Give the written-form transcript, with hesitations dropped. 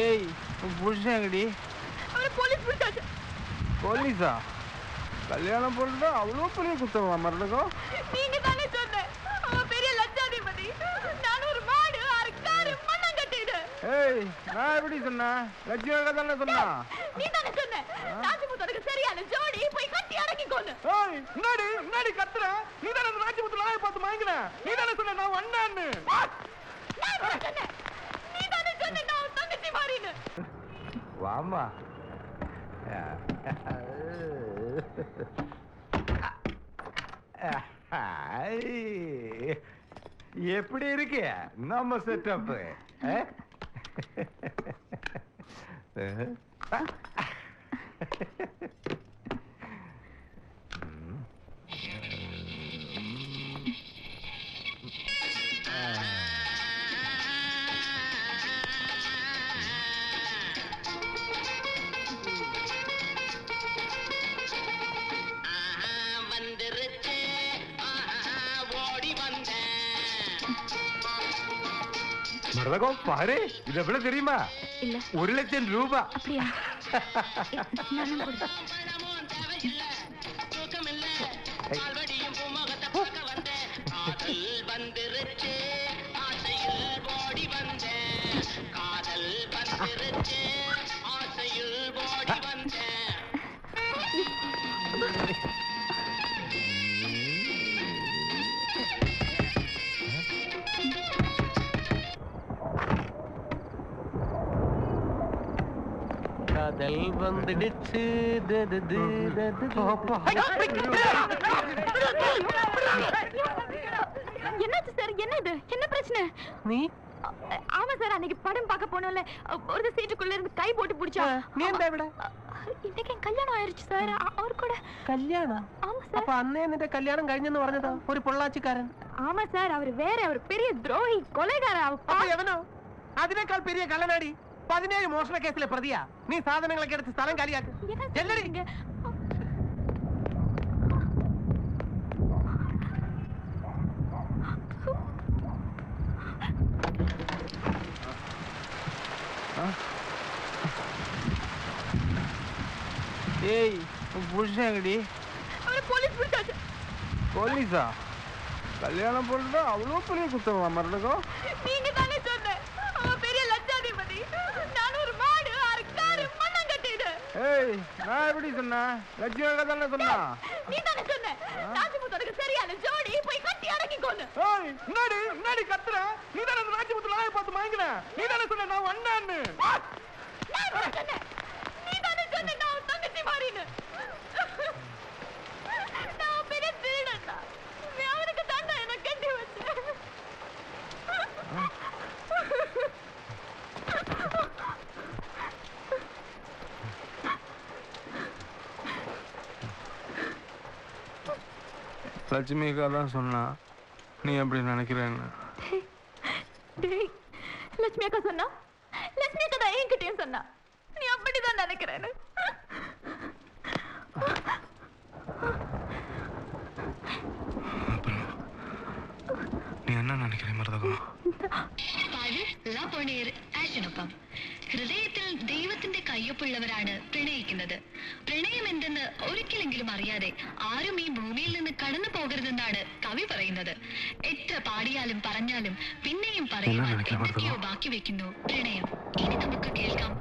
ஏய் புடிச்சாங்கடி. போலீஸ் பிடிச்சாச்சு. போலீஸா? கல்யாணம் போட்டு அவ்வளோ பெரிய குத்தமா மரணம்? நீங்க தானே சொன்ன அவன் பெரிய லட்சாதிபதி. நான் ஒரு மாடு அறுக்காரு மண்ணம் கட்டிடு. ஏய் நான் எப்படி சொன்னா? லட்சுமி தானே சொன்னா? நீ தானே சொன்ன ராஜமுத்தோட சரியான ஜோடி போய் கட்டி அடக்கிக்கோன்னு. ஏய் முன்னாடி கத்துற. நீ தானே ராஜமுத்து நாயை பார்த்து வாங்கின. நீ தானே சொன்ன நான் வந்தான்னு. நான் சொன்னேன். நீ தானே சொன்ன நான் தங்கச்சி மாறின்னு. வாமா. எப்படி இருக்கு நம்ம செட்டப்? மரதகம் பாரு, இது எவ்வளவு தெரியுமா? இல்ல 1,00,000 ரூபாய். அப்படியா? காதல் வந்துடுச்சு. என்னாச்சு சார்? என்ன இது? என்ன பிரச்சனை? நீ? ஆமா சார், அன்னைக்கு படம் பார்க்க போனோம்ல, ஒரு சீட்டுக்குள்ள இருந்து கை போட்டு பிடிச்சா. நீ என்ன விட? இன்னைக்கு என் கல்யாணம் ஆயிருச்சு சார். அவர் கூட கல்யாணம்? ஆமா சார். അപ്പൊ അന്നേ നിന്റെ കല്യാണം കഴിഞ്ഞെന്ന് പറഞ്ഞതോ? ഒരു പൊള്ളാച്ചിക്കാരൻ? ஆமா சார், அவர் வேற ஒரு பெரிய துரோகி, கொலைகாரன். എവനോ? അതിനേക്കാൾ പെരിയ കള്ളനാടി. 17 മോഷണ കേസിലെ പ്രതിയാ. നീ സാധനങ്ങളൊക്കെ എടുത്ത് സ്ഥലം കാലിയാക്ക്. ചെല്ലടി. ஏய் புடிச்சாங்கடி. போலீஸ் பிடிச்சாச்சு. போலீஸா? கல்யாணம் போட்டு அவ்வளோ பெரிய குத்தமா மரணம்? நீங்க தானே சொன்ன அவன் பெரிய லட்சாதிபதி. நான் ஒரு மாடு அறுக்காரு மண்ணம் கட்டிடு. ஏய் நான் எப்படி சொன்னா? லட்சுமி தானே சொன்னா? நீ தானே சொன்ன ராஜமுத்தோட சரியான ஜோடி போய் கட்டி அடக்கிக்கோன்னு. ஏய் முன்னாடி கத்துற. நீ தானே ராஜமுத்து நாயை பார்த்து வாங்கின. நீ தானே சொன்ன நான் வந்தான்னு. நான் சொன்னேன். நீ தானே சொன்ன நான் தங்கச்சி மாறின்னு. நான் பெரிய திருடன்டா. அவனுக்கு தாண்டா என்ன கட்டி வச்சேன். லட்சுமிக்கா தான் சொன்னா. நீ எப்படி நினைக்கிறேன்னு? லட்சுமி அக்கா சொன்னா? லட்சுமி அக்கா தான் என்கிட்டயும் சொன்னா. நீ அப்படிதான் நினைக்கிறேன்னு. നീ എന്നാ നിனைக்கிறേ മരതകം? ആക്ഷനൊപ്പം ഹൃദയത്തിൽ ദൈവത്തിന്റെ കയ്യൊപ്പുള്ളവരാണ് പ്രണയിക്കുന്നത്. പ്രണയം എന്തെന്ന് ഒരിക്കലെങ്കിലും അറിയാതെ ആരും ഈ ഭൂമിയിൽ നിന്ന് കടന്നു പോകരുതെന്നാണ് കവി പറയുന്നത്. എത്ര പാടിയാലും പറഞ്ഞാലും പിന്നെയും പറയുവാൻ എന്തൊക്കെയോ ബാക്കി വെക്കുന്നു പ്രണയം. ഇനി നമുക്ക് കേൾക്കാം